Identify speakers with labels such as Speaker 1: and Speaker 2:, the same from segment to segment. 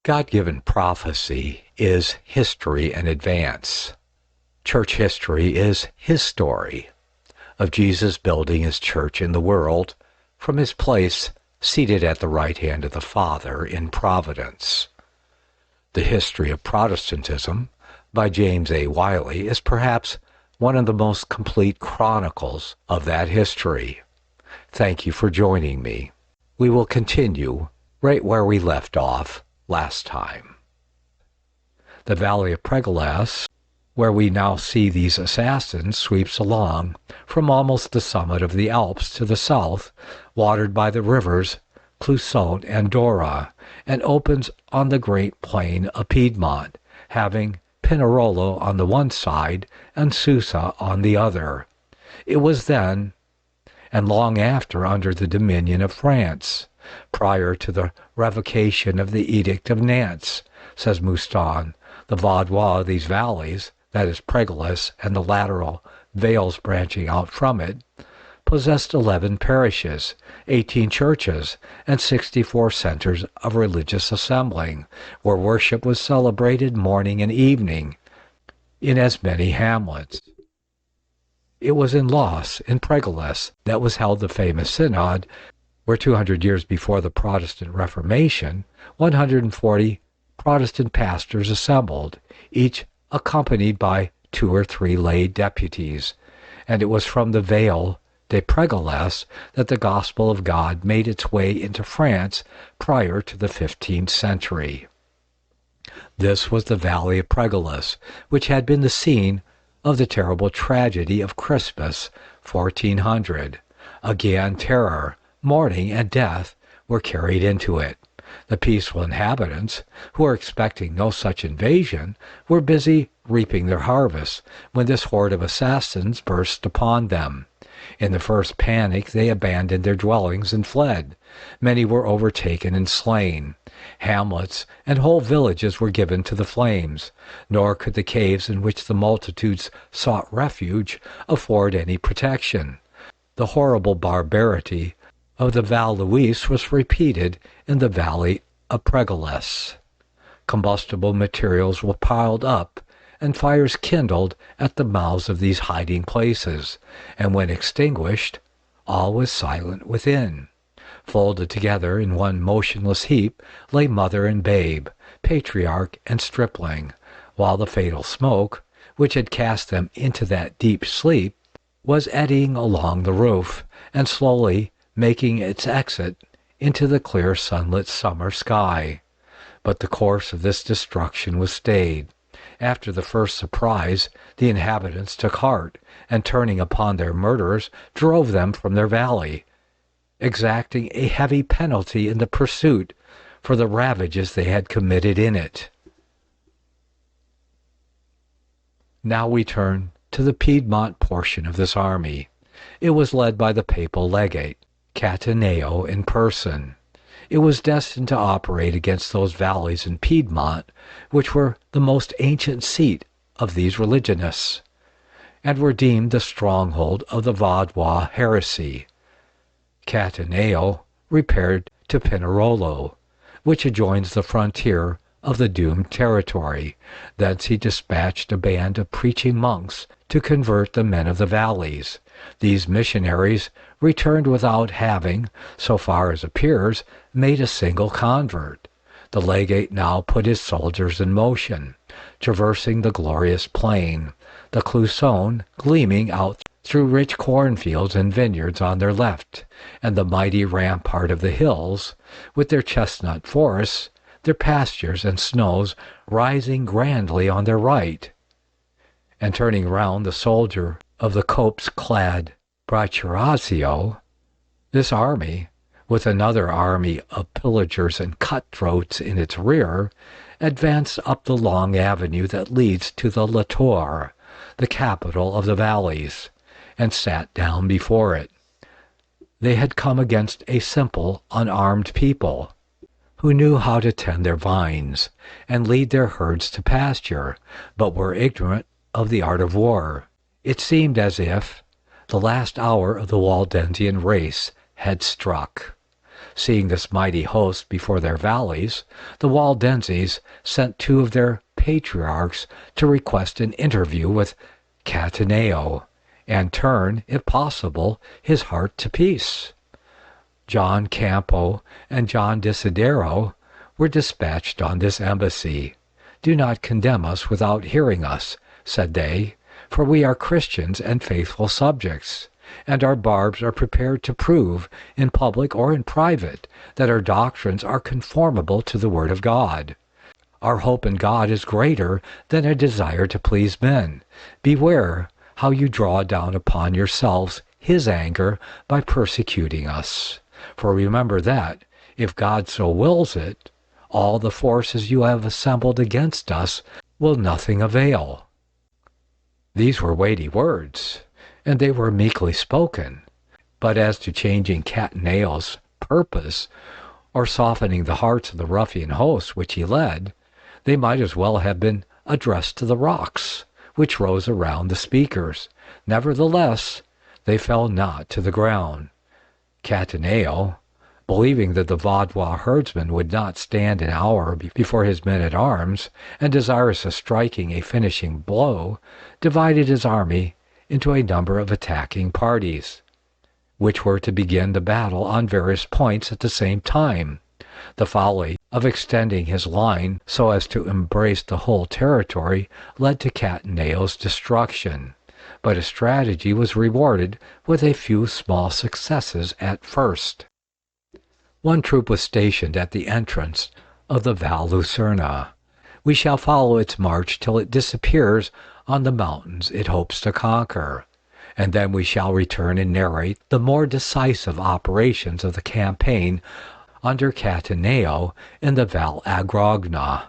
Speaker 1: God-given prophecy is history in advance. Church history is his story of Jesus building his church in the world from his place seated at the right hand of the Father in providence. The History of Protestantism by James A. Wiley is perhaps one of the most complete chronicles of that history. Thank you for joining me. We will continue right where we left off last time. The Valley of Pergolese, where we now see these assassins, sweeps along from almost the summit of the Alps to the south, watered by the rivers Clusone and Dora, and opens on the great plain of Piedmont, having Pinerolo on the one side and Susa on the other. It was then, and long after, under the dominion of France, prior to the revocation of the Edict of Nantes, says Mouston. The Vaudois of these valleys, that is Pergolese and the lateral vales branching out from it, possessed 11 parishes, 18 churches, and 64 centers of religious assembling, where worship was celebrated morning and evening, in as many hamlets. It was in Los, in Pergolese, that was held the famous Synod, where 200 years before the Protestant Reformation, 140 Protestant pastors assembled, each accompanied by 2 or 3 lay deputies, and it was from the Vale de Pergolese that the gospel of God made its way into France prior to the 15th century. This was the Valley of Pergolese, which had been the scene of the terrible tragedy of Christmas 1400. Again, terror, mourning, and death were carried into it. The peaceful inhabitants, who were expecting no such invasion, were busy reaping their harvest when this horde of assassins burst upon them. In the first panic they abandoned their dwellings and fled. Many were overtaken and slain. Hamlets and whole villages were given to the flames, nor could the caves in which the multitudes sought refuge afford any protection. The horrible barbarity of the Val Louis was repeated in the Valley of Pergolese. Combustible materials were piled up, and fires kindled at the mouths of these hiding places, and when extinguished, all was silent within. Folded together in one motionless heap lay mother and babe, patriarch and stripling, while the fatal smoke, which had cast them into that deep sleep, was eddying along the roof, and slowly making its exit into the clear sunlit summer sky. But the course of this destruction was stayed. After the first surprise, the inhabitants took heart, and turning upon their murderers, drove them from their valley, exacting a heavy penalty in the pursuit for the ravages they had committed in it. Now we turn to the Piedmont portion of this army. It was led by the papal legate, Cataneo, in person. It was destined to operate against those valleys in Piedmont which were the most ancient seat of these religionists, and were deemed the stronghold of the Vaudois heresy. Cataneo repaired to Pinerolo, which adjoins the frontier of the doomed territory. Thence he dispatched a band of preaching monks to convert the men of the valleys. These missionaries returned without having, so far as appears, made a single convert. The legate now put his soldiers in motion, traversing the glorious plain, the Clusone gleaming out through rich cornfields and vineyards on their left, and the mighty rampart of the hills, with their chestnut forests, their pastures and snows rising grandly on their right. And turning round the soldier of the copse-clad Bracciarazio, this army, with another army of pillagers and cutthroats in its rear, advanced up the long avenue that leads to the La Tour, the capital of the valleys, and sat down before it. They had come against a simple, unarmed people, who knew how to tend their vines and lead their herds to pasture, but were ignorant of the art of war. It seemed as if the last hour of the Waldensian race had struck. Seeing this mighty host before their valleys, the Waldenses sent 2 of their patriarchs to request an interview with Cataneo, and turn, if possible, his heart to peace. John Campo and John Desidero were dispatched on this embassy. "Do not condemn us without hearing us," said they, "for we are Christians and faithful subjects, and our barbs are prepared to prove, in public or in private, that our doctrines are conformable to the Word of God. Our hope in God is greater than a desire to please men. Beware how you draw down upon yourselves His anger by persecuting us. For remember that, if God so wills it, all the forces you have assembled against us will nothing avail." These were weighty words, and they were meekly spoken. But as to changing Cataneo's purpose, or softening the hearts of the ruffian host which he led, they might as well have been addressed to the rocks, which rose around the speakers. Nevertheless, they fell not to the ground. Cataneo, believing that the Vaudois herdsman would not stand an hour before his men-at-arms, and desirous of striking a finishing blow, divided his army into a number of attacking parties, which were to begin the battle on various points at the same time. The folly of extending his line so as to embrace the whole territory led to Cataneo's destruction, but his strategy was rewarded with a few small successes at first. One troop was stationed at the entrance of the Val Lucerna. We shall follow its march till it disappears on the mountains it hopes to conquer, and then we shall return and narrate the more decisive operations of the campaign under Cataneo in the Val Agrogna.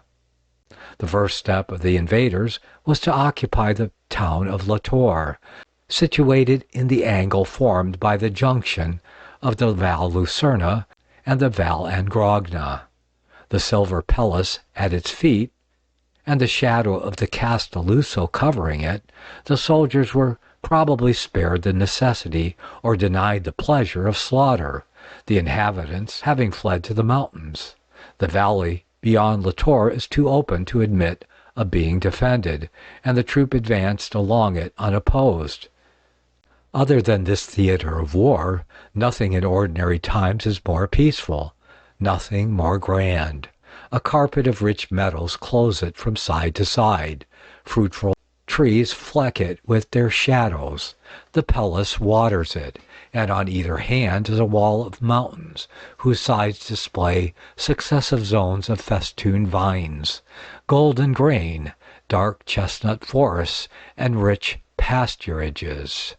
Speaker 1: The first step of the invaders was to occupy the town of La Tour, situated in the angle formed by the junction of the Val Lucerna and the Val Agrogna. The silver Pellis at its feet, and the shadow of the Castelluso covering it, the soldiers were probably spared the necessity or denied the pleasure of slaughter, the inhabitants having fled to the mountains. The valley beyond La Tour is too open to admit of being defended, and the troop advanced along it unopposed. Other than this theater of war, nothing in ordinary times is more peaceful, nothing more grand. A carpet of rich metals clothes it from side to side. Fruitful trees fleck it with their shadows. The Pellis waters it, and on either hand is a wall of mountains, whose sides display successive zones of festooned vines, golden grain, dark chestnut forests, and rich pasturages.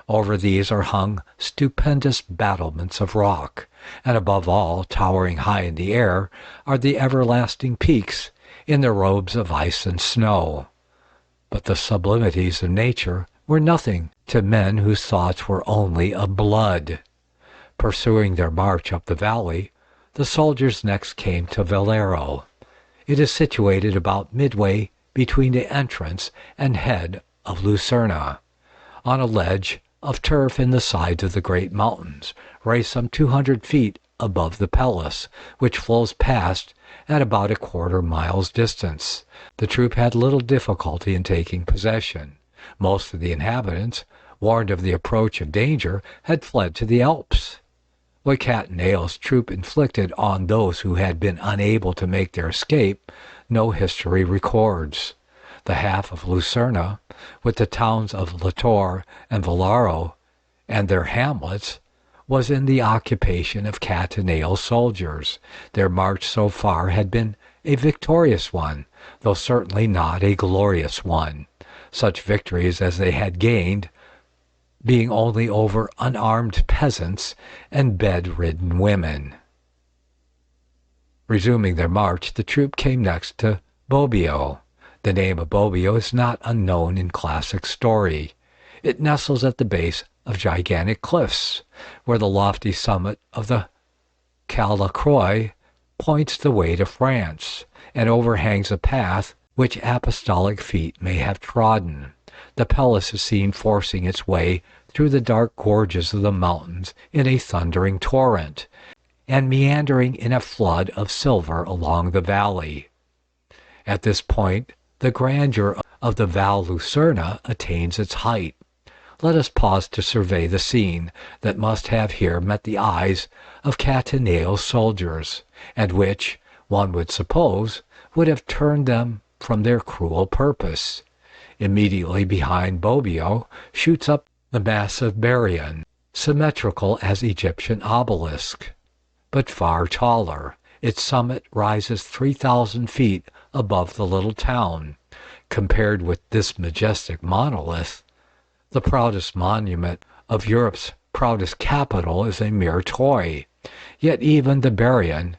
Speaker 1: Over these are hung stupendous battlements of rock, and above all, towering high in the air, are the everlasting peaks in their robes of ice and snow. But the sublimities of nature were nothing to men whose thoughts were only of blood. Pursuing their march up the valley, the soldiers next came to Valero. It is situated about midway between the entrance and head of Lucerna, on a ledge of turf in the sides of the great mountains, raised some 200 feet above the Pellis, which flows past at about a quarter-mile's distance. The troop had little difficulty in taking possession. Most of the inhabitants, warned of the approach of danger, had fled to the Alps. What Cataneo's troop inflicted on those who had been unable to make their escape, no history records. The half of Lucerna, with the towns of La Tour and Valaro and their hamlets, was in the occupation of Cataneo's soldiers. Their march so far had been a victorious one, though certainly not a glorious one, such victories as they had gained being only over unarmed peasants and bedridden women. Resuming their march, the troop came next to Bobbio. The name of Bobbio is not unknown in classic story. It nestles at the base of gigantic cliffs, where the lofty summit of the Cal La Croix points the way to France, and overhangs a path which apostolic feet may have trodden. The Pellis is seen forcing its way through the dark gorges of the mountains in a thundering torrent, and meandering in a flood of silver along the valley. At this point, the grandeur of the Val Lucerna attains its height. Let us pause to survey the scene that must have here met the eyes of Cataneo's soldiers, and which, one would suppose, would have turned them from their cruel purpose. Immediately behind Bobbio shoots up the massive Berrien, symmetrical as Egyptian obelisk, but far taller. Its summit rises 3,000 feet above the little town. Compared with this majestic monolith, the proudest monument of Europe's proudest capital is a mere toy. Yet even the Berrien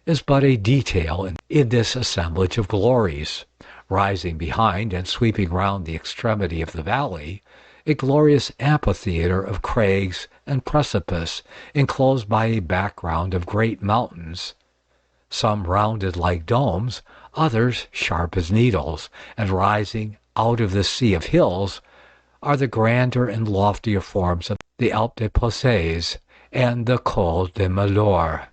Speaker 1: is but a detail in this assemblage of glories. Rising behind and sweeping round the extremity of the valley, a glorious amphitheater of crags and precipice enclosed by a background of great mountains, some rounded like domes, others sharp as needles, and rising out of the sea of hills are the grander and loftier forms of the Alpes de Poisses and the Col de Malheur,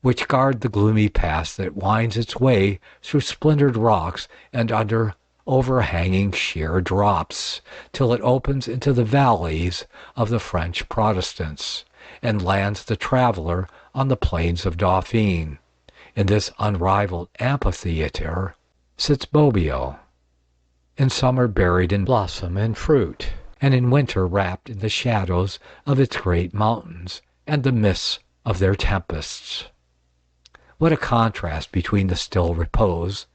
Speaker 1: which guard the gloomy pass that winds its way through splintered rocks and under overhanging sheer drops, till it opens into the valleys of the French Protestants, and lands the traveler on the plains of Dauphine. In this unrivaled amphitheater sits Bobbio, in summer buried in blossom and fruit, and in winter wrapped in the shadows of its great mountains and the mists of their tempests. What a contrast between the still repose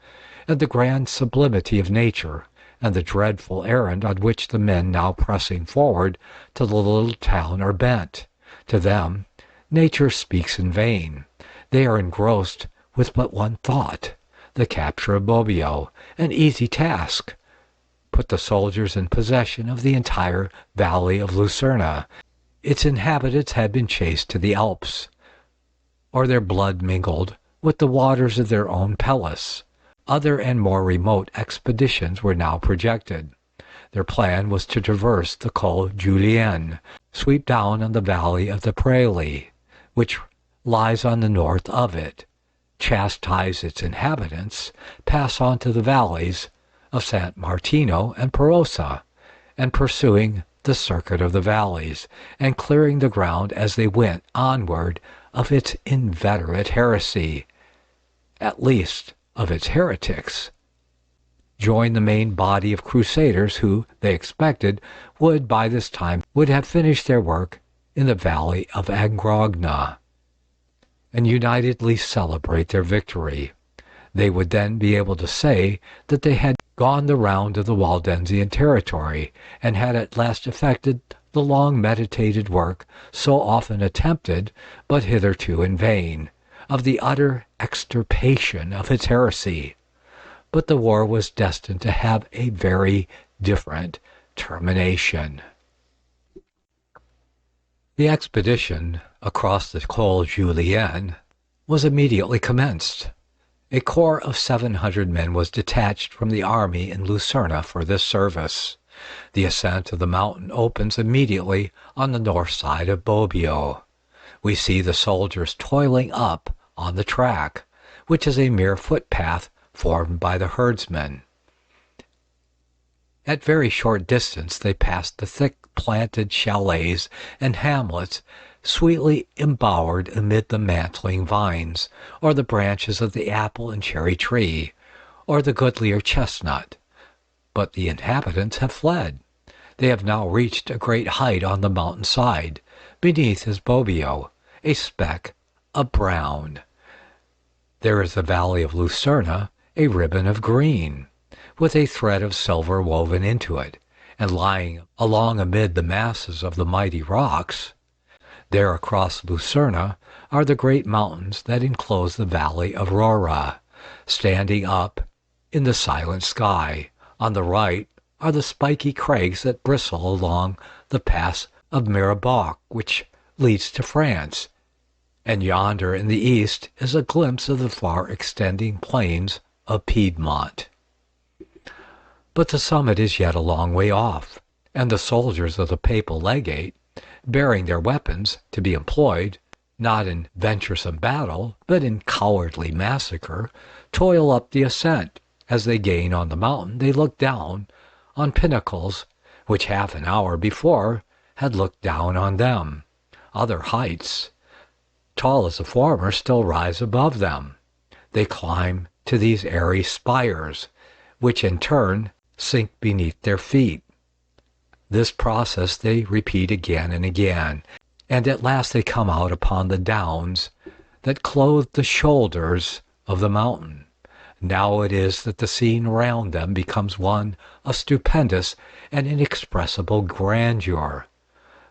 Speaker 1: and the grand sublimity of nature, and the dreadful errand on which the men now pressing forward to the little town are bent. To them, nature speaks in vain. They are engrossed with but one thought, the capture of Bobbio, an easy task. Put the soldiers in possession of the entire valley of Lucerna. Its inhabitants had been chased to the Alps, or their blood mingled with the waters of their own Pelus. Other and more remote expeditions were now projected. Their plan was to traverse the Col Julien, sweep down on the valley of the Praili, which lies on the north of it, chastise its inhabitants, pass on to the valleys of San Martino and Perosa, and pursuing the circuit of the valleys, and clearing the ground as they went onward of its inveterate heresy, at least of its heretics, join the main body of crusaders who, they expected, would by this time have finished their work in the valley of Angrogna, and unitedly celebrate their victory. They would then be able to say that they had gone the round of the Waldensian territory, and had at last effected the long-meditated work so often attempted, but hitherto in vain, of the utter extirpation of its heresy. But the war was destined to have a very different termination. The expedition across the Col Julien was immediately commenced. A corps of 700 men was detached from the army in Lucerna for this service. The ascent of the mountain opens immediately on the north side of Bobbio. We see the soldiers toiling up on the track, which is a mere footpath formed by the herdsmen. At very short distance they pass the thick-planted chalets and hamlets sweetly embowered amid the mantling vines, or the branches of the apple and cherry tree, or the goodlier chestnut. But the inhabitants have fled. They have now reached a great height on the mountain side. Beneath is Bobbio, a speck of brown. There is the valley of Lucerna, a ribbon of green, with a thread of silver woven into it, and lying along amid the masses of the mighty rocks. There across Lucerna are the great mountains that enclose the valley of Rora, standing up in the silent sky. On the right are the spiky crags that bristle along the pass of Mirabeau, which leads to France, and yonder in the east is a glimpse of the far-extending plains of Piedmont. But the summit is yet a long way off, and the soldiers of the papal legate, bearing their weapons to be employed, not in venturesome battle, but in cowardly massacre, toil up the ascent. As they gain on the mountain, they look down on pinnacles which half an hour before had looked down on them. Other heights, tall as the former, still rise above them. They climb to these airy spires, which in turn sink beneath their feet. This process they repeat again and again, and at last they come out upon the downs that clothe the shoulders of the mountain. Now it is that the scene around them becomes one of stupendous and inexpressible grandeur.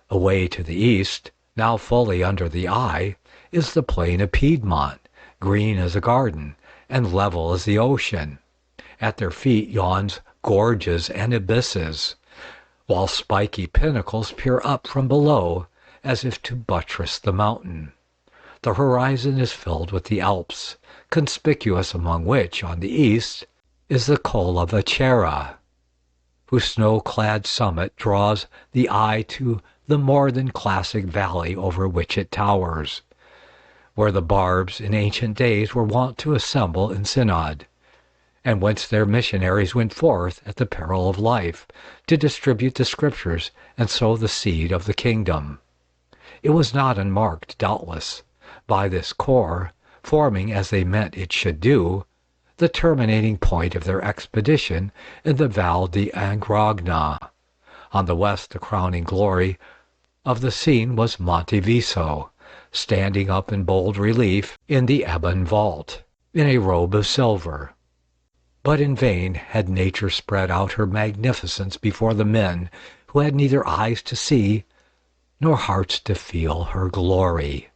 Speaker 1: Away to the east, now fully under the eye, is the plain of Piedmont, green as a garden and level as the ocean. At their feet yawns gorges and abysses, while spiky pinnacles peer up from below as if to buttress the mountain. The horizon is filled with the Alps, conspicuous among which, on the east, is the Col of Acerra, whose snow-clad summit draws the eye to the more than classic valley over which it towers, where the barbs in ancient days were wont to assemble in Synod, and whence their missionaries went forth at the peril of life to distribute the Scriptures and sow the seed of the kingdom. It was not unmarked, doubtless, by this corps, forming, as they meant it should do, the terminating point of their expedition in the Val d'Angrogna. On the west, the crowning glory of the scene was Monte Viso, standing up in bold relief in the ebon vault, in a robe of silver. But in vain had nature spread out her magnificence before the men who had neither eyes to see nor hearts to feel her glory.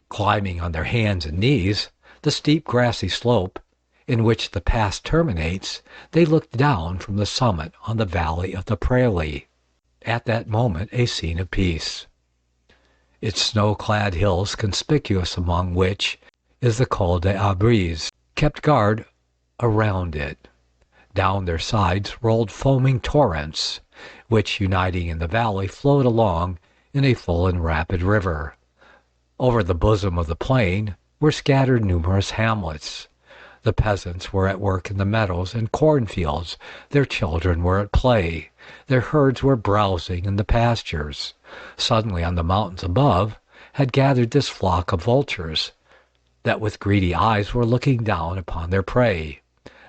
Speaker 1: Climbing on their hands and knees the steep grassy slope in which the pass terminates, they looked down from the summit on the valley of the Prairie, at that moment a scene of peace. Its snow-clad hills, conspicuous among which is the Col des Abris, kept guard around it. Down their sides rolled foaming torrents, which, uniting in the valley, flowed along in a full and rapid river. Over the bosom of the plain were scattered numerous hamlets. The peasants were at work in the meadows and cornfields, their children were at play, their herds were browsing in the pastures. Suddenly on the mountains above had gathered this flock of vultures, that with greedy eyes were looking down upon their prey.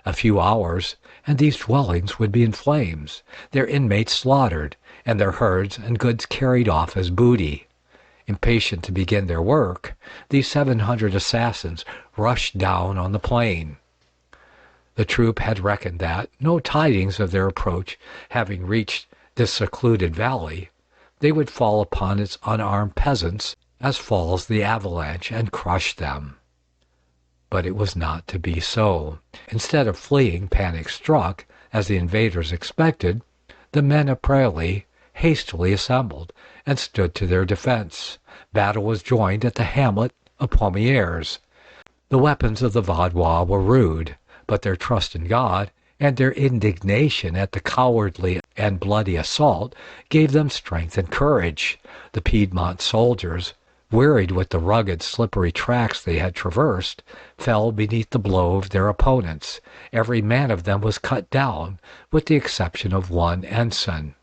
Speaker 1: A few hours, and these dwellings would be in flames, their inmates slaughtered, and their herds and goods carried off as booty. Impatient to begin their work, these 700 assassins rushed down on the plain. The troop had reckoned that, no tidings of their approach having reached this secluded valley, they would fall upon its unarmed peasants as falls the avalanche and crush them. But it was not to be so. Instead of fleeing panic-struck, as the invaders expected, the men of Prairie hastily assembled and stood to their defense. Battle was joined at the hamlet of Pommiers. The weapons of the Vaudois were rude, but their trust in God and their indignation at the cowardly and bloody assault gave them strength and courage. The Piedmont soldiers, wearied with the rugged, slippery tracks they had traversed, fell beneath the blow of their opponents. Every man of them was cut down, with the exception of one ensign.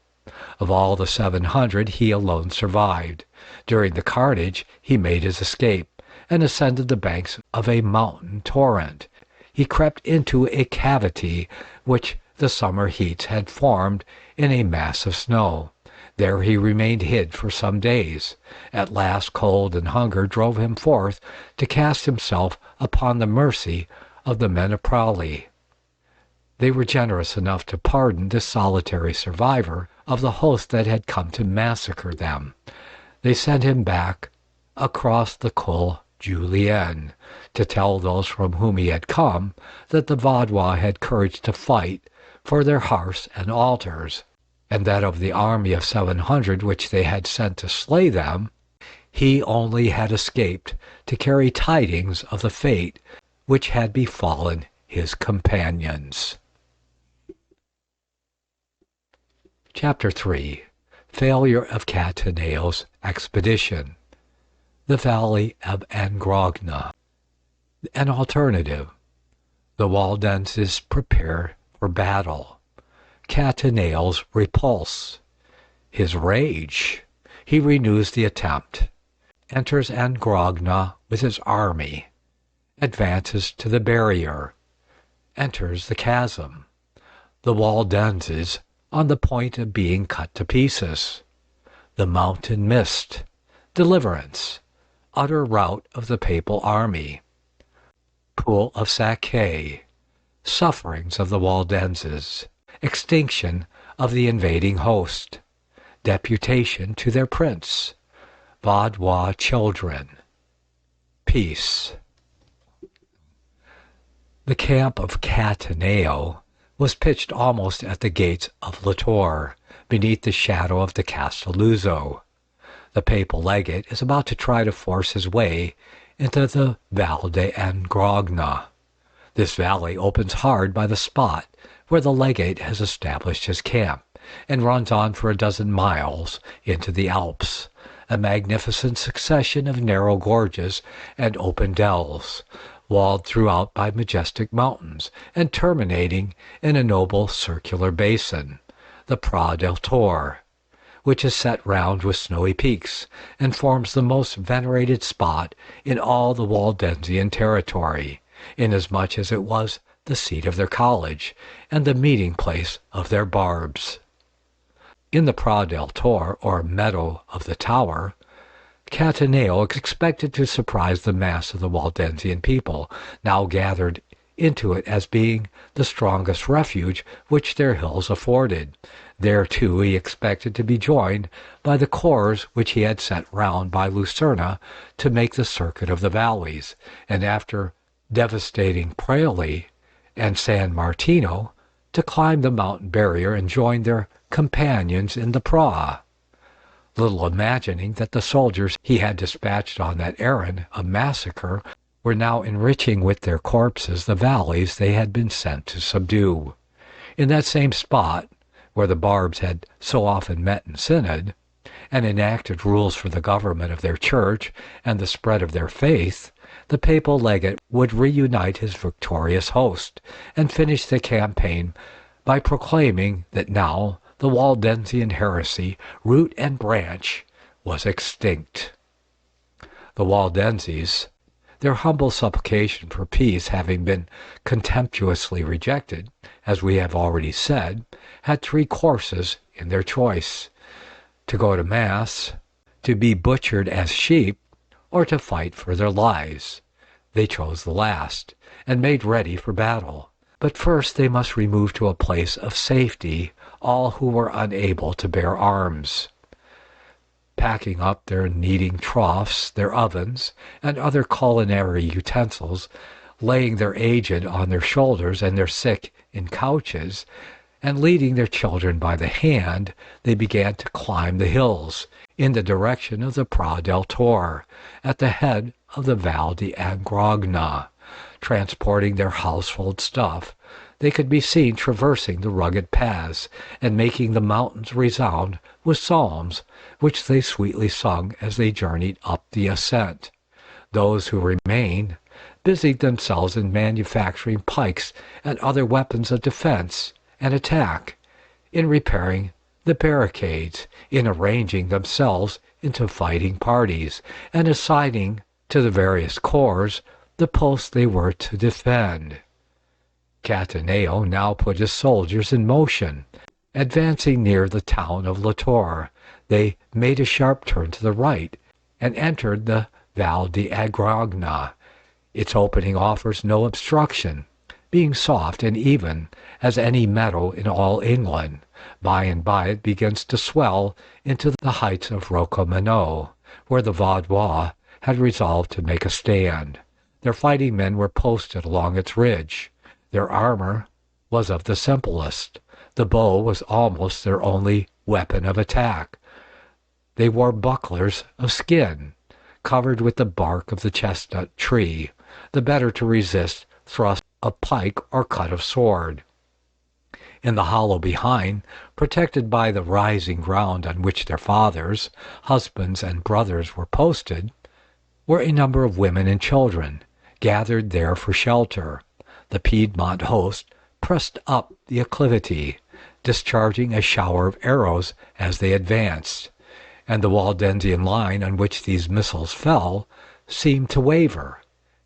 Speaker 1: Of all the 700, he alone survived. During the carnage, he made his escape, and ascended the banks of a mountain torrent. He crept into a cavity which the summer heats had formed in a mass of snow. There he remained hid for some days. At last cold and hunger drove him forth to cast himself upon the mercy of the men of Prairie. They were generous enough to pardon this solitary survivor of the host that had come to massacre them. They sent him back across the Col Julien to tell those from whom he had come that the Vaudois had courage to fight for their hearths and altars, and that of the army of 700 which they had sent to slay them, he only had escaped to carry tidings of the fate which had befallen his companions. Chapter 3. Failure of Cataneo's expedition. the valley of Angrogna. An alternative, the Waldenses prepare for battle. Cataneo's repulse. His rage. He renews the attempt. Enters Angrogna with his army. Advances to the barrier. Enters the chasm. The Waldenses on the point of being cut to pieces. The mountain mist. Deliverance. Utter rout of the papal army. Pool of Sacche. Sufferings of the Waldenses. Extinction of the invading host. Deputation to their prince. Vaudois children. Peace. The camp of Cataneo was pitched almost at the gates of La Torre, beneath the shadow of the Castelluzzo. The papal legate is about to try to force his way into the Val de Angrogna. This valley opens hard by the spot where the legate has established his camp, and runs on for a dozen miles into the Alps, a magnificent succession of narrow gorges and open dells, walled throughout by majestic mountains, and terminating in a noble circular basin, the Pra del Tor, which is set round with snowy peaks, and forms the most venerated spot in all the Waldensian territory, inasmuch as it was the seat of their college, and the meeting place of their barbs. In the Pra del Tor, or Meadow of the Tower, Cataneo expected to surprise the mass of the Waldensian people, now gathered into it as being the strongest refuge which their hills afforded. There, too, he expected to be joined by the corps which he had sent round by Lucerna to make the circuit of the valleys, and after devastating Praeli and San Martino, to climb the mountain barrier and join their companions in the Pra. Little imagining that the soldiers he had dispatched on that errand of massacre were now enriching with their corpses the valleys they had been sent to subdue. In that same spot, where the barbs had so often met in Synod, and enacted rules for the government of their church and the spread of their faith, the papal legate would reunite his victorious host, and finish the campaign by proclaiming that now the Waldensian heresy, root and branch, was extinct. The Waldenses, their humble supplication for peace having been contemptuously rejected, as we have already said, had three courses in their choice: to go to Mass, to be butchered as sheep, or to fight for their lives. They chose the last, and made ready for battle. But first they must remove to a place of safety all who were unable to bear arms. Packing up their kneading troughs, their ovens, and other culinary utensils, laying their aged on their shoulders and their sick in couches, and leading their children by the hand, they began to climb the hills in the direction of the Pra del Tor, at the head of the Val di Angrogna. Transporting their household stuff, they could be seen traversing the rugged paths, and making the mountains resound with psalms, which they sweetly sung as they journeyed up the ascent. Those who remained busied themselves in manufacturing pikes and other weapons of defense and attack, in repairing the barricades, in arranging themselves into fighting parties, and assigning to the various corps the posts they were to defend. Cataneo now put his soldiers in motion. Advancing near the town of La Torre, they made a sharp turn to the right, and entered the Val di Angrogna. Its opening offers no obstruction, being soft and even as any meadow in all England. By and by it begins to swell into the heights of Rocamadour, where the Vaudois had resolved to make a stand. Their fighting men were posted along its ridge. Their armor was of the simplest. The bow was almost their only weapon of attack. They wore bucklers of skin, covered with the bark of the chestnut tree, the better to resist thrust of pike or cut of sword. In the hollow behind, protected by the rising ground on which their fathers, husbands, and brothers were posted, were a number of women and children, gathered there for shelter. The Piedmont host pressed up the acclivity, discharging a shower of arrows as they advanced, and the Waldensian line on which these missiles fell seemed to waver,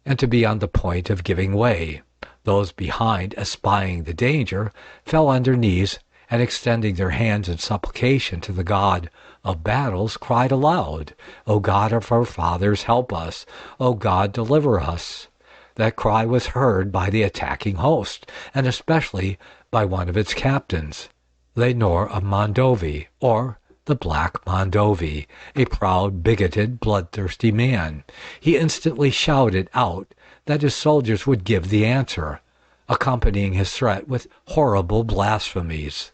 Speaker 1: and to be on the point of giving way. Those behind, espying the danger, fell on their knees, and extending their hands in supplication to the God of battles, cried aloud, "O God of our fathers, help us! O God, deliver us!" That cry was heard by the attacking host, and especially by one of its captains, Lenore of Mondovi, or the Black Mondovi, a proud, bigoted, bloodthirsty man. He instantly shouted out that his soldiers would give the answer, accompanying his threat with horrible blasphemies.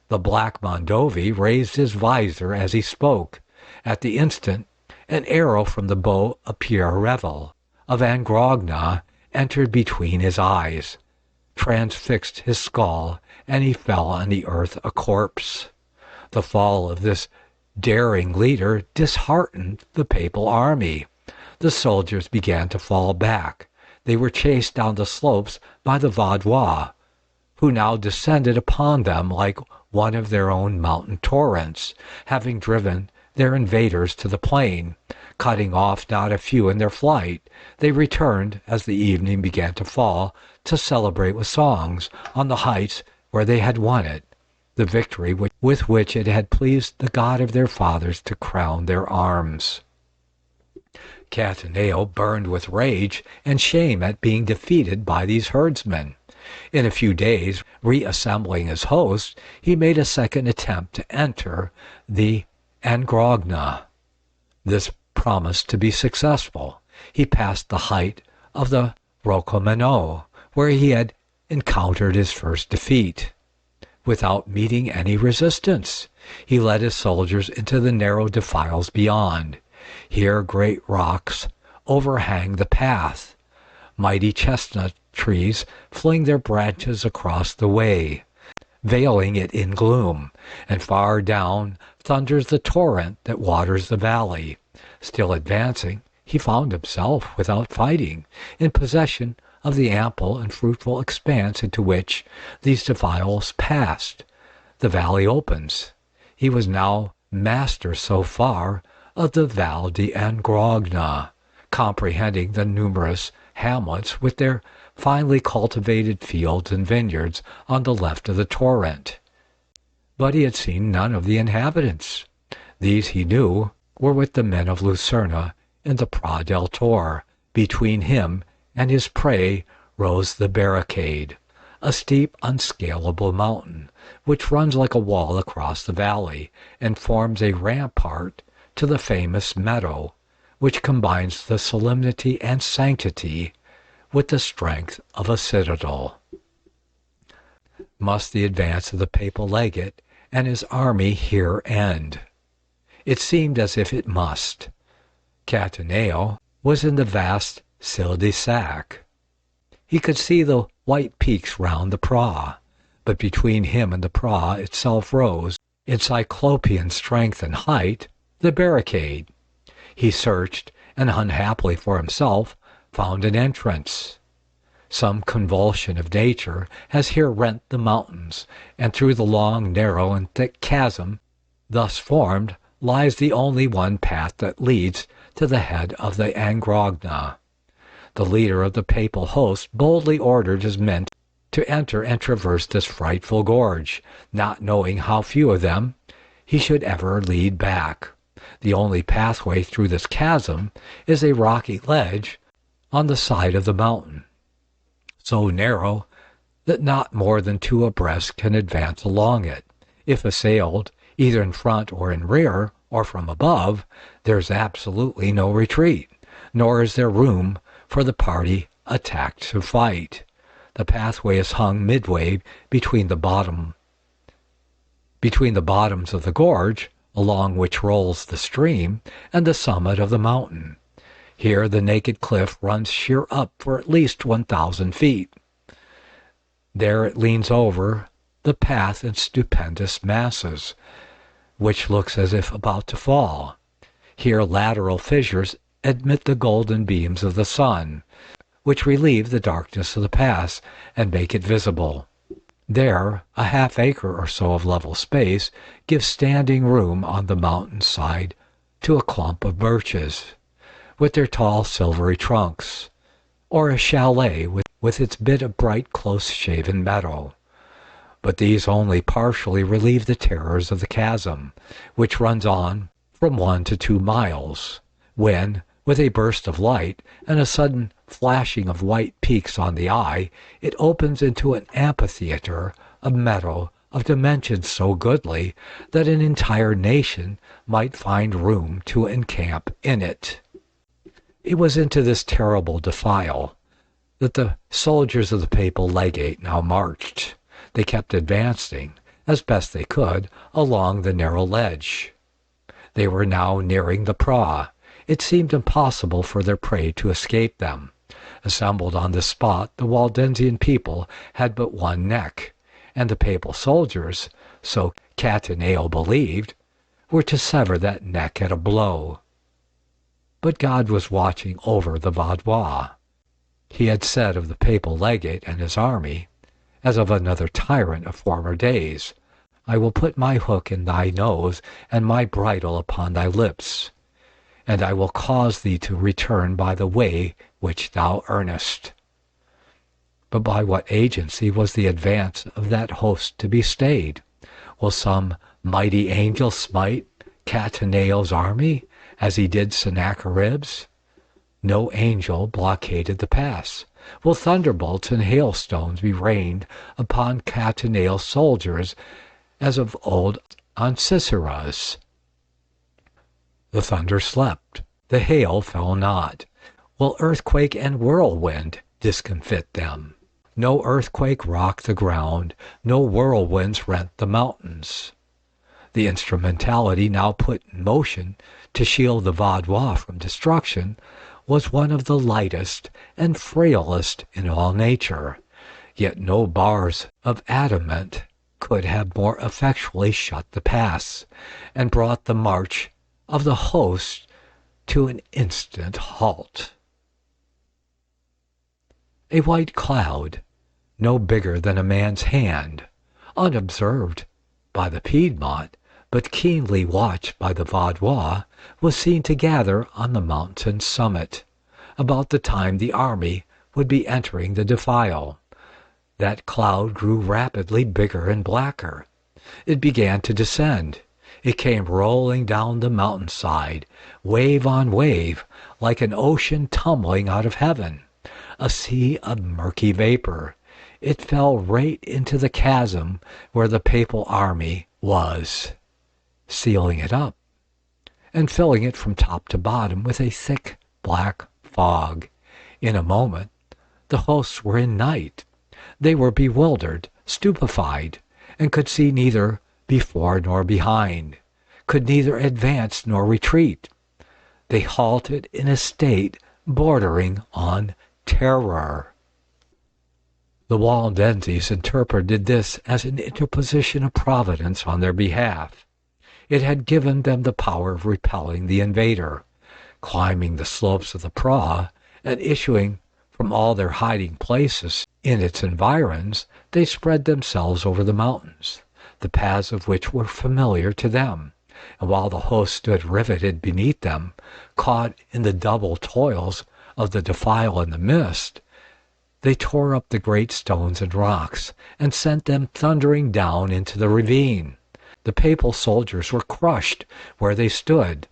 Speaker 1: The Black Mondovi raised his visor as he spoke. At the instant, an arrow from the bow of Pierre Revel of Angrogna entered between his eyes, transfixed his skull, and he fell on the earth a corpse. The fall of this daring leader disheartened the papal army. The soldiers began to fall back. They were chased down the slopes by the Vaudois, who now descended upon them like one of their own mountain torrents, having driven their invaders to the plain, cutting off not a few in their flight. They returned, as the evening began to fall, to celebrate with songs on the heights where they had won it, the victory with which it had pleased the God of their fathers to crown their arms. Cataneo burned with rage and shame at being defeated by these herdsmen. In a few days, reassembling his host, he made a second attempt to enter the Angrogna. This promised to be successful. He passed the height of the Rocomano, where he had encountered his first defeat, without meeting any resistance. He led his soldiers into the narrow defiles beyond. Here great rocks overhang the path. Mighty chestnut trees fling their branches across the way, veiling it in gloom, and far down thunders the torrent that waters the valley. Still advancing, he found himself, without fighting, in possession of the ample and fruitful expanse into which these defiles passed. The valley opens. He was now master so far of the Val d'Angrogna, comprehending the numerous hamlets with their finely cultivated fields and vineyards on the left of the torrent. But he had seen none of the inhabitants. These, he knew, were with the men of Lucerna in the Pra del Tor. Between him and his prey rose the barricade, a steep, unscalable mountain, which runs like a wall across the valley and forms a rampart to the famous meadow, which combines the solemnity and sanctity with the strength of a citadel. Must the advance of the papal legate and his army here end? It seemed as if it must. Cataneo was in the vast Cil de Sac. He could see the white peaks round the Pra, but between him and the Pra itself rose, in cyclopean strength and height, the barricade. He searched, and unhappily for himself, found an entrance. Some convulsion of nature has here rent the mountains, and through the long, narrow, and thick chasm thus formed lies the only one path that leads to the head of the Angrogna. The leader of the papal host boldly ordered his men to enter and traverse this frightful gorge, not knowing how few of them he should ever lead back. The only pathway through this chasm is a rocky ledge on the side of the mountain, so narrow that not more than two abreast can advance along it. If assailed, either in front or in rear, or from above, there is absolutely no retreat, nor is there room for the party attacked to fight. The pathway is hung midway between the bottoms of the gorge, along which rolls the stream, and the summit of the mountain. Here the naked cliff runs sheer up for at least 1,000 feet. There it leans over the path in stupendous masses, which looks as if about to fall. Here lateral fissures admit the golden beams of the sun, which relieve the darkness of the pass and make it visible. There, a half-acre or so of level space gives standing room on the mountain side to a clump of birches, with their tall silvery trunks, or a chalet with its bit of bright close-shaven meadow. But these only partially relieve the terrors of the chasm, which runs on from 1 to 2 miles, when, with a burst of light and a sudden flashing of white peaks on the eye, it opens into an amphitheater of meadow of dimensions so goodly that an entire nation might find room to encamp in it. It was into this terrible defile that the soldiers of the papal legate now marched. They kept advancing, as best they could, along the narrow ledge. They were now nearing the Pra. It seemed impossible for their prey to escape them. Assembled on this spot, the Waldensian people had but one neck, and the papal soldiers, so Cataneo believed, were to sever that neck at a blow. But God was watching over the Vaudois. He had said of the papal legate and his army, as of another tyrant of former days, I will put my hook in thy nose and my bridle upon thy lips, and I will cause thee to return by the way which thou earnest. But by what agency was the advance of that host to be stayed? Will some mighty angel smite Cataneo's army, as he did Sennacherib's? No angel blockaded the pass. Will thunderbolts and hailstones be rained upon Cataneo's soldiers, as of old on Sisera's? The thunder slept, the hail fell not. Will earthquake and whirlwind discomfit them? No earthquake rocked the ground, no whirlwinds rent the mountains. The instrumentality now put in motion to shield the Vaudois from destruction was one of the lightest and frailest in all nature, yet no bars of adamant could have more effectually shut the pass, and brought the march of the host to an instant halt. A white cloud, no bigger than a man's hand, unobserved by the Piedmont, but keenly watched by the Vaudois, was seen to gather on the mountain's summit, about the time the army would be entering the defile. That cloud grew rapidly bigger and blacker. It began to descend. It came rolling down the mountainside, wave on wave, like an ocean tumbling out of heaven, a sea of murky vapor. It fell right into the chasm where the papal army was, sealing it up, and filling it from top to bottom with a thick black fog. In a moment, the hosts were in night. They were bewildered, stupefied, and could see neither before nor behind, could neither advance nor retreat. They halted in a state bordering on terror. The Waldenses interpreted this as an interposition of Providence on their behalf. It had given them the power of repelling the invader. Climbing the slopes of the Pra, and issuing from all their hiding places in its environs, they spread themselves over the mountains, the paths of which were familiar to them, and while the host stood riveted beneath them, caught in the double toils of the defile and the mist, they tore up the great stones and rocks, and sent them thundering down into the ravine. The papal soldiers were crushed where they stood.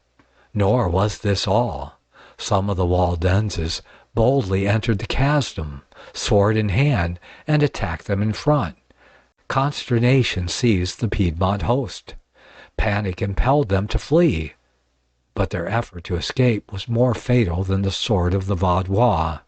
Speaker 1: Nor was this all. Some of the Waldenses boldly entered the chasm, sword in hand, and attacked them in front. Consternation seized the Piedmont host. Panic impelled them to flee. But their effort to escape was more fatal than the sword of the Vaudois,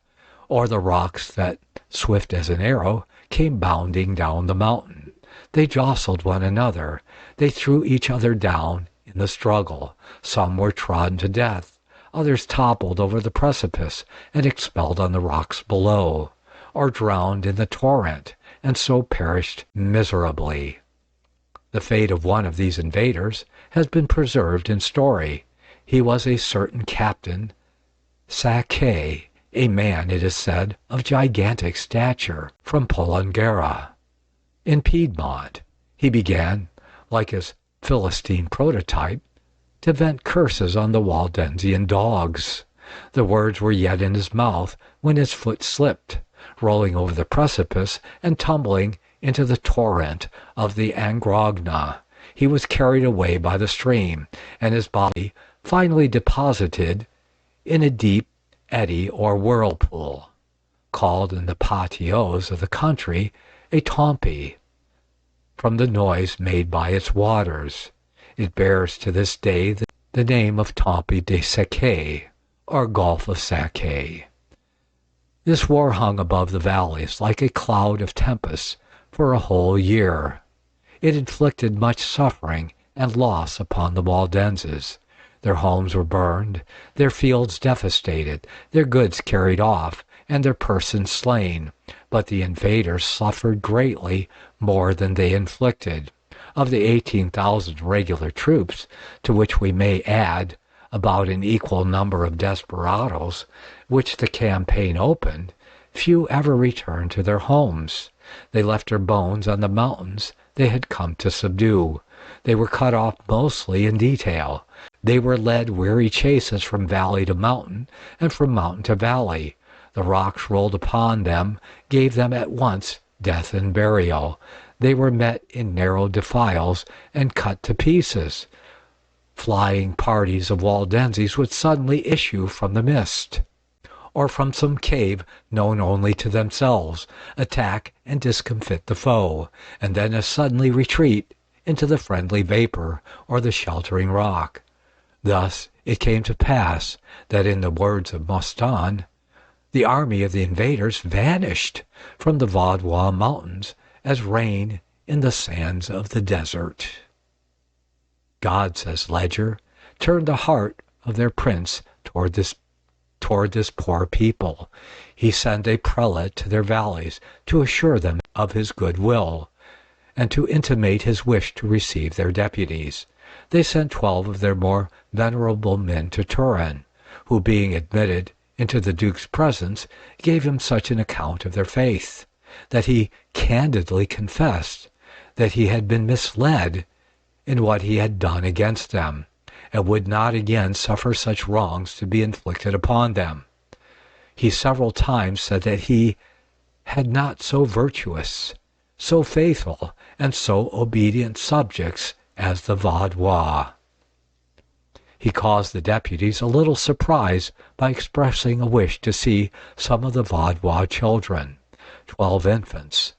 Speaker 1: or the rocks that, swift as an arrow, came bounding down the mountain. They jostled one another. They threw each other down in the struggle. Some were trodden to death. Others toppled over the precipice and expelled on the rocks below, or drowned in the torrent, and so perished miserably. The fate of one of these invaders has been preserved in story. He was a certain captain Sake, a man, it is said, of gigantic stature, from Polongara. In Piedmont, he began, like his Philistine prototype, to vent curses on the Waldensian dogs. The words were yet in his mouth when his foot slipped, rolling over the precipice and tumbling into the torrent of the Angrogna. He was carried away by the stream, and his body finally deposited in a deep eddy or whirlpool, called in the patios of the country a tompi, from the noise made by its waters. It bears to this day the name of Tompi de Sake, or Gulf of Sake. This war hung above the valleys like a cloud of tempest for a whole year. It inflicted much suffering and loss upon the Waldenses. Their homes were burned, their fields devastated, their goods carried off, and their persons slain. But the invaders suffered greatly more than they inflicted. Of the 18,000 regular troops, to which we may add about an equal number of desperadoes, which the campaign opened, few ever returned to their homes. They left their bones on the mountains they had come to subdue. They were cut off mostly in detail. They were led weary chases from valley to mountain, and from mountain to valley. The rocks rolled upon them gave them at once death and burial. They were met in narrow defiles and cut to pieces. Flying parties of Waldenses would suddenly issue from the mist, or from some cave known only to themselves, attack and discomfit the foe, and then as suddenly retreat into the friendly vapor or the sheltering rock. Thus it came to pass that, in the words of Mostan, the army of the invaders vanished from the Vaudois mountains as rain in the sands of the desert. God, says Ledger, turned the heart of their prince toward this poor people. He sent a prelate to their valleys to assure them of his good will, and to intimate his wish to receive their deputies. They sent 12 of their more venerable men to Turin, who, being admitted into the Duke's presence, gave him such an account of their faith, that he candidly confessed that he had been misled in what he had done against them, and would not again suffer such wrongs to be inflicted upon them. He several times said that he had not so virtuous, so faithful, and so obedient subjects as the Vaudois. He caused the deputies a little surprise by expressing a wish to see some of the Vaudois children. 12 infants,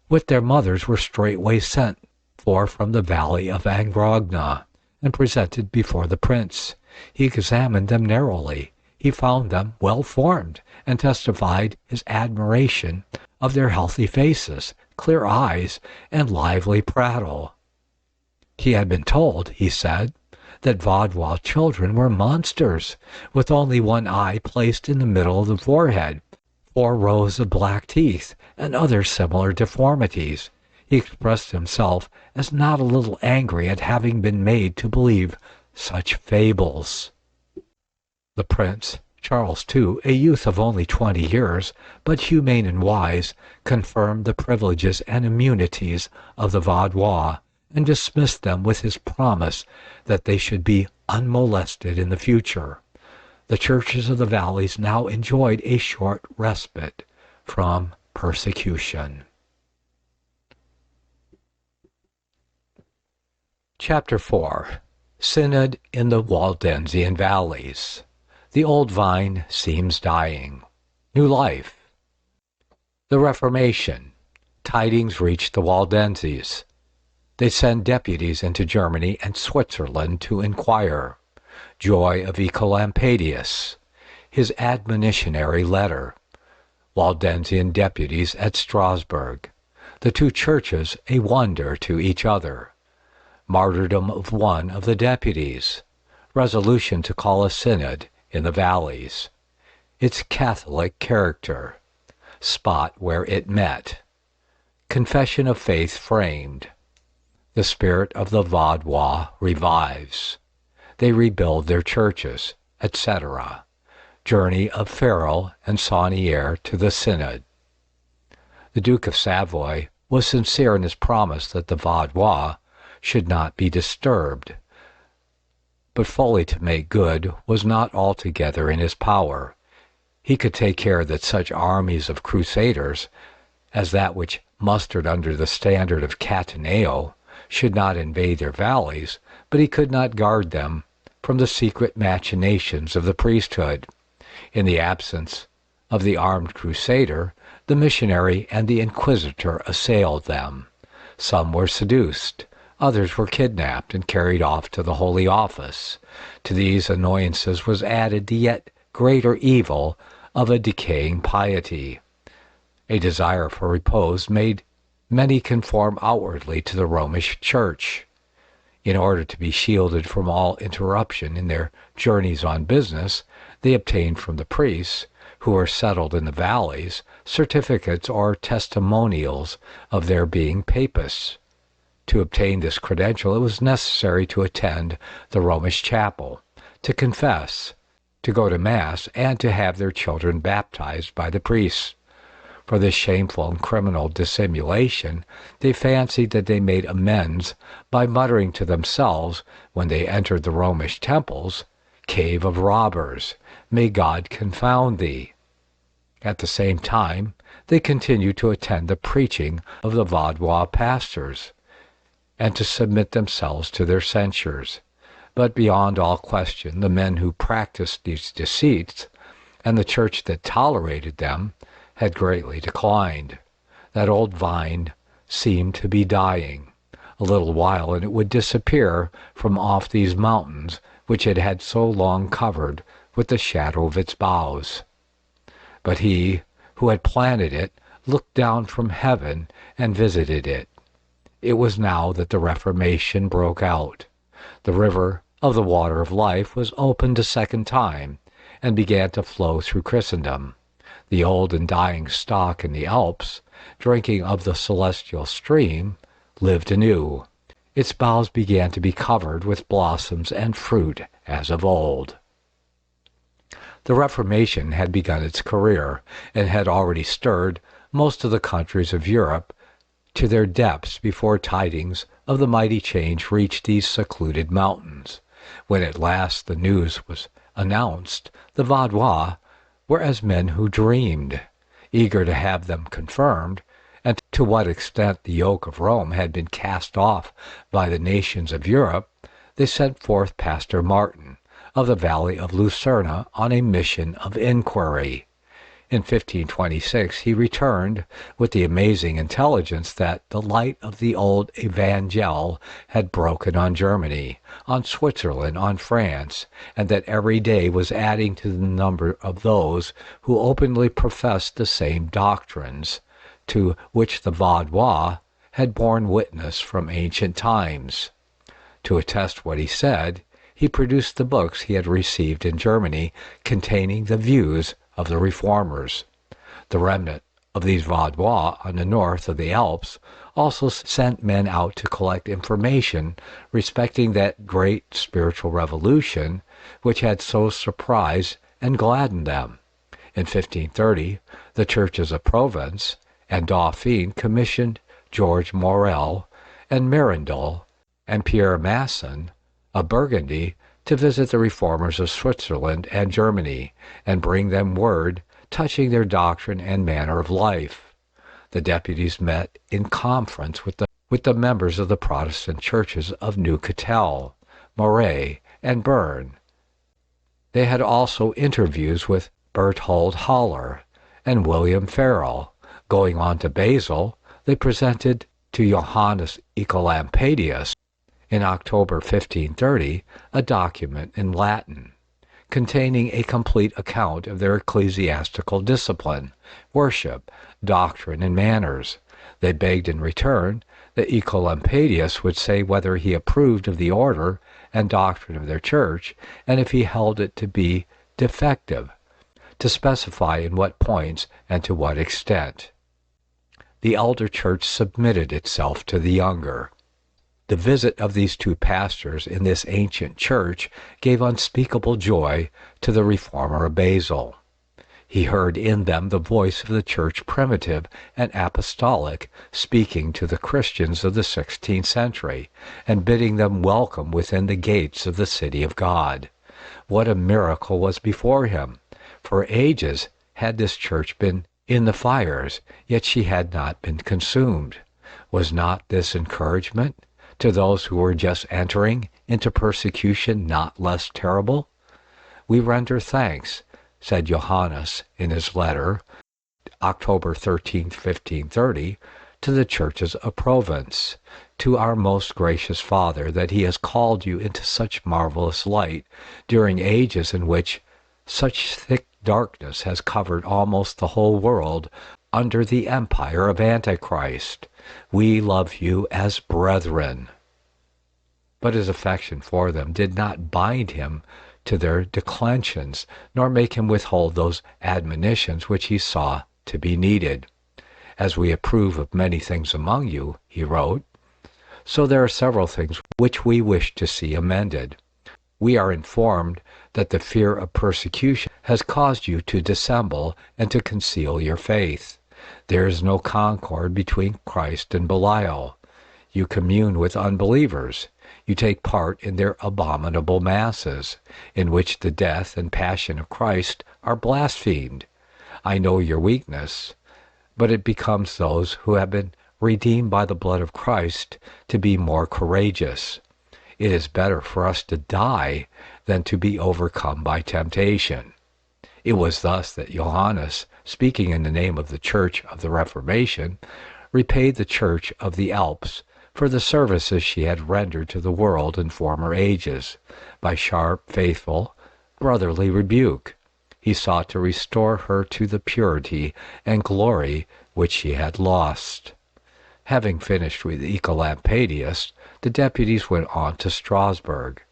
Speaker 1: with their mothers, were straightway sent for from the valley of Angrogna, and presented before the prince. He examined them narrowly. He found them well formed, and testified his admiration of their healthy faces, clear eyes, and lively prattle. He had been told, he said, that Vaudois children were monsters, with only one eye placed in the middle of the forehead, 4 rows of black teeth, and other similar deformities. He expressed himself as not a little angry at having been made to believe such fables. The prince, Charles II, a youth of only 20 years, but humane and wise, confirmed the privileges and immunities of the Vaudois, and dismissed them with his promise that they should be unmolested in the future. The churches of the valleys now enjoyed a short respite from persecution. Chapter 4. Synod in the Waldensian Valleys. The old vine seems dying. New life. The Reformation. Tidings reach the Waldenses. They send deputies into Germany and Switzerland to inquire. Joy of Ecolampadius. His admonitionary letter. Waldensian deputies at Strasbourg. The 2 churches a wonder to each other. Martyrdom of one of the deputies. Resolution to call a synod in the valleys. Its Catholic character. Spot where it met. Confession of faith framed. The spirit of the Vaudois revives. They rebuild their churches, etc. journey of Farel and Saunier to the Synod. The Duke of Savoy was sincere in his promise that the Vaudois should not be disturbed, but fully to make good was not altogether in his power. He could take care that such armies of crusaders as that which mustered under the standard of Cataneo should not invade their valleys, but he could not guard them from the secret machinations of the priesthood. In the absence of the armed crusader, the missionary and the inquisitor assailed them. Some were seduced, others were kidnapped and carried off to the Holy Office. To these annoyances was added the yet greater evil of a decaying piety. A desire for repose made many conform outwardly to the Romish Church. In order to be shielded from all interruption in their journeys on business, they obtained from the priests, who were settled in the valleys, certificates or testimonials of their being papists. To obtain this credential, it was necessary to attend the Romish chapel, to confess, to go to Mass, and to have their children baptized by the priests. For this shameful and criminal dissimulation, they fancied that they made amends by muttering to themselves, when they entered the Romish temples, "Cave of robbers, may God confound thee." At the same time, they continued to attend the preaching of the Vaudois pastors, and to submit themselves to their censures. But beyond all question, the men who practiced these deceits, and the church that tolerated them, had greatly declined. That old vine seemed to be dying. A little while and it would disappear from off these mountains which it had so long covered with the shadow of its boughs. But he who had planted it looked down from heaven and visited it. It was now that the Reformation broke out. The river of the water of life was opened a second time and began to flow through Christendom. The old and dying stock in the Alps, drinking of the celestial stream, lived anew. Its boughs began to be covered with blossoms and fruit as of old. The Reformation had begun its career, and had already stirred most of the countries of Europe to their depths before tidings of the mighty change reached these secluded mountains. When at last the news was announced, the Vaudois were as men who dreamed, eager to have them confirmed, and to what extent the yoke of Rome had been cast off by the nations of Europe, they sent forth Pastor Martin of the valley of Lucerna on a mission of inquiry. In 1526 he returned with the amazing intelligence that the light of the old Evangel had broken on Germany, on Switzerland, on France, and that every day was adding to the number of those who openly professed the same doctrines, to which the Vaudois had borne witness from ancient times. To attest what he said, he produced the books he had received in Germany containing the views of the Reformers. The remnant of these Vaudois on the north of the Alps also sent men out to collect information respecting that great spiritual revolution which had so surprised and gladdened them. In 1530, the churches of Provence and Dauphine commissioned George Morel and Mirandol and Pierre Masson of Burgundy to visit the reformers of Switzerland and Germany, and bring them word touching their doctrine and manner of life. The deputies met in conference with the members of the Protestant churches of Neuchâtel, Moray, and Bern. They had also interviews with Berthold Haller and William Farel. Going on to Basel, they presented to Johannes Ecolampadius in October 1530 a document in Latin, containing a complete account of their ecclesiastical discipline, worship, doctrine, and manners. They begged in return that Ecolampadius would say whether he approved of the order and doctrine of their church, and if he held it to be defective, to specify in what points and to what extent. The elder church submitted itself to the younger. The visit of these two pastors in this ancient church gave unspeakable joy to the reformer of Basel. He heard in them the voice of the church primitive and apostolic speaking to the Christians of the 16th century and bidding them welcome within the gates of the city of God. What a miracle was before him! For ages had this church been in the fires, yet she had not been consumed. Was not this encouragement to those who were just entering into persecution not less terrible? We render thanks, said Johannes in his letter, October 13, 1530, to the churches of Provence, to our most gracious Father, that he has called you into such marvelous light during ages in which such thick darkness has covered almost the whole world under the empire of Antichrist. We love you as brethren. But his affection for them did not bind him to their declensions, nor make him withhold those admonitions which he saw to be needed. As we approve of many things among you, he wrote, so there are several things which we wish to see amended. We are informed that the fear of persecution has caused you to dissemble and to conceal your faith. There is no concord between Christ and Belial. You commune with unbelievers. You take part in their abominable masses, in which the death and passion of Christ are blasphemed. I know your weakness, but it becomes those who have been redeemed by the blood of Christ to be more courageous. It is better for us to die than to be overcome by temptation. It was thus that Johannes, speaking in the name of the Church of the Reformation, repaid the Church of the Alps for the services she had rendered to the world in former ages, by sharp, faithful, brotherly rebuke. He sought to restore her to the purity and glory which she had lost. Having finished with Ecolampadius, the deputies went on to Strasbourg.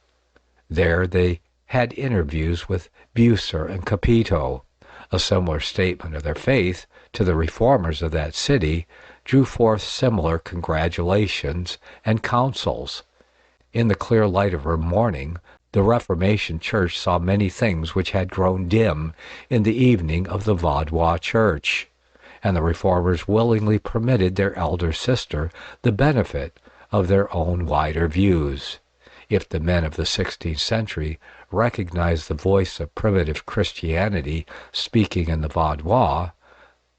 Speaker 1: There they had interviews with Bucer and Capito. A similar statement of their faith to the reformers of that city drew forth similar congratulations and counsels. In the clear light of her morning, the Reformation Church saw many things which had grown dim in the evening of the Vaudois Church, and the reformers willingly permitted their elder sister the benefit of their own wider views. If the men of the 16th century recognized the voice of primitive Christianity speaking in the Vaudois,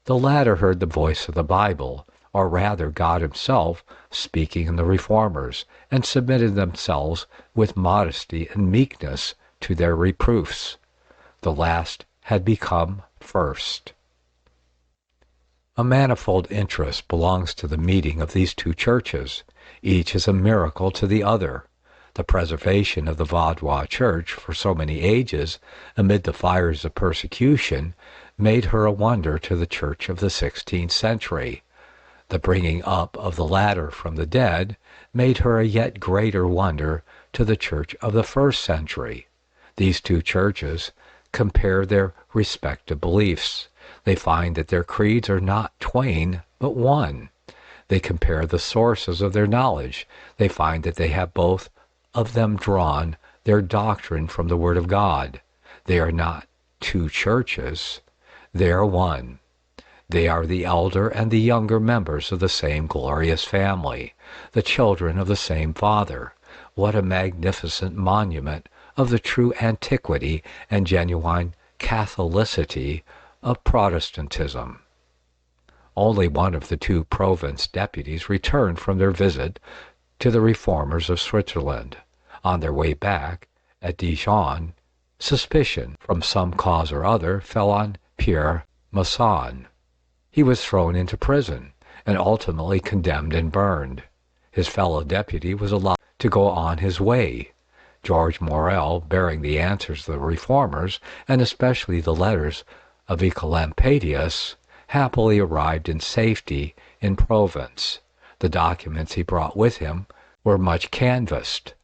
Speaker 1: the latter heard the voice of the Bible, or rather God himself, speaking in the reformers, and submitted themselves with modesty and meekness to their reproofs. The last had become first. A manifold interest belongs to the meeting of these two churches. Each is a miracle to the other. The preservation of the Vaudois Church for so many ages, amid the fires of persecution, made her a wonder to the Church of the 16th century. The bringing up of the latter from the dead made her a yet greater wonder to the Church of the 1st century. These two churches compare their respective beliefs. They find that their creeds are not twain, but one. They compare the sources of their knowledge. They find that they have both of them drawn their doctrine from the Word of God. They are not two churches. They are one. They are the elder and the younger members of the same glorious family, the children of the same Father. What a magnificent monument of the true antiquity and genuine Catholicity of Protestantism. Only one of the two Provence deputies returned from their visit to the reformers of Switzerland. On their way back, at Dijon, suspicion, from some cause or other, fell on Pierre Masson. He was thrown into prison, and ultimately condemned and burned. His fellow deputy was allowed to go on his way. George Morel, bearing the answers of the reformers, and especially the letters of Ecolampadius, happily arrived in safety in Provence. The documents he brought with him were much canvassed.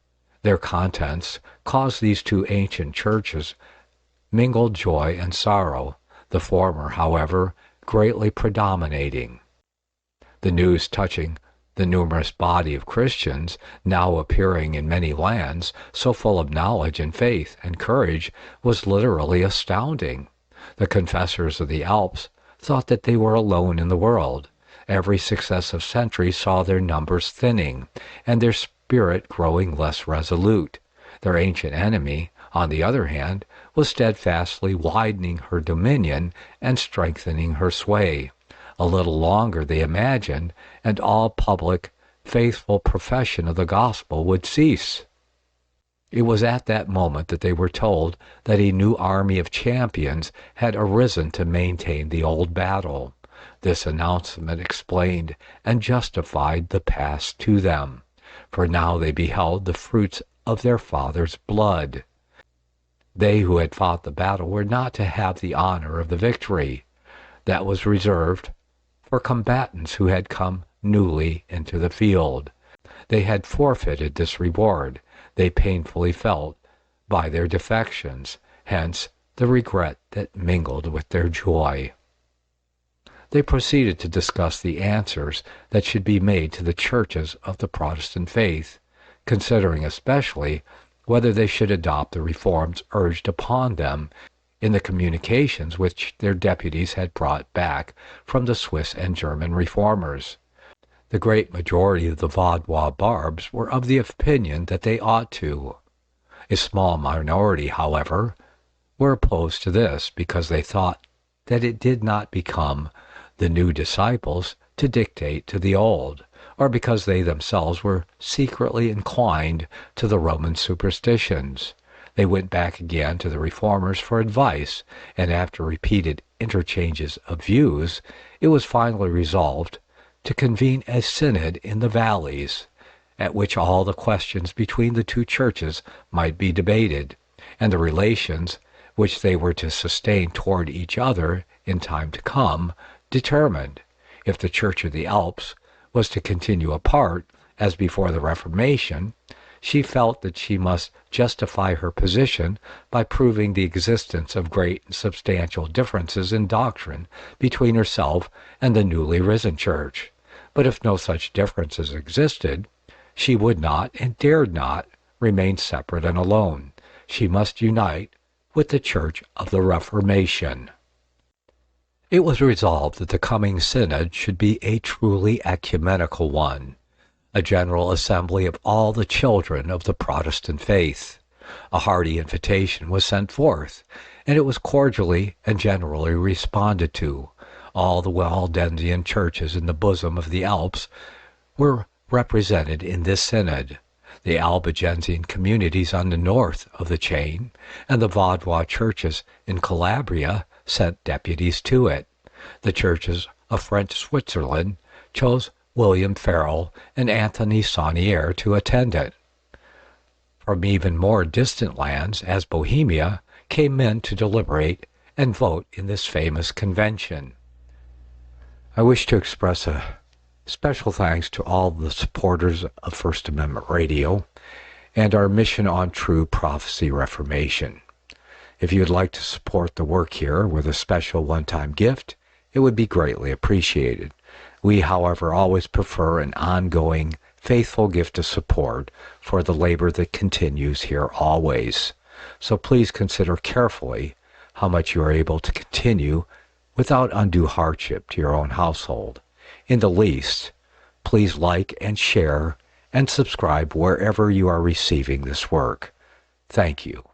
Speaker 1: Their contents caused these two ancient churches mingled joy and sorrow, the former, however, greatly predominating. The news touching The numerous body of Christians now appearing in many lands, so full of knowledge and faith and courage, was literally astounding. The confessors of the Alps thought that they were alone in the world. Every successive century saw their numbers thinning, and their spirit growing less resolute. Their ancient enemy, on the other hand, was steadfastly widening her dominion and strengthening her sway. A little longer, they imagined, and all public, faithful profession of the gospel would cease. It was at that moment that they were told that a new army of champions had arisen to maintain the old battle. This announcement explained and justified the past to them, for now they beheld the fruits of their fathers' blood. They who had fought the battle were not to have the honor of the victory. That was reserved for combatants who had come newly into the field. They had forfeited this reward, they painfully felt, by their defections, hence the regret that mingled with their joy. They proceeded to discuss the answers that should be made to the churches of the Protestant faith, considering especially whether they should adopt the reforms urged upon them in the communications which their deputies had brought back from the Swiss and German reformers. The great majority of the Vaudois Barbs were of the opinion that they ought to. A small minority, however, were opposed to this because they thought that it did not become the new disciples to dictate to the old, or because they themselves were secretly inclined to the Roman superstitions. They went back again to the reformers for advice, and after repeated interchanges of views, it was finally resolved to convene a synod in the valleys, at which all the questions between the two churches might be debated, and the relations which they were to sustain toward each other in time to come determined. If the Church of the Alps was to continue apart, as before the Reformation, she felt that she must justify her position by proving the existence of great and substantial differences in doctrine between herself and the newly risen Church. But if no such differences existed, she would not and dared not remain separate and alone. She must unite with the Church of the Reformation. It was resolved that the coming synod should be a truly ecumenical one, a general assembly of all the children of the Protestant faith. A hearty invitation was sent forth, and it was cordially and generally responded to. All the Waldensian churches in the bosom of the Alps were represented in this synod. The Albigensian communities on the north of the chain and the Vaudois churches in Calabria sent deputies to it. The churches of French Switzerland chose William Farel and Anthony Saunier to attend it. From even more distant lands, as Bohemia, came men to deliberate and vote in this famous convention. I wish to express a special thanks to all the supporters of First Amendment Radio and our mission on true prophecy reformation. If you would like to support the work here with a special one-time gift, it would be greatly appreciated. We, however, always prefer an ongoing, faithful gift of support for the labor that continues here always. So please consider carefully how much you are able to continue without undue hardship to your own household. In the least, please like and share and subscribe wherever you are receiving this work. Thank you.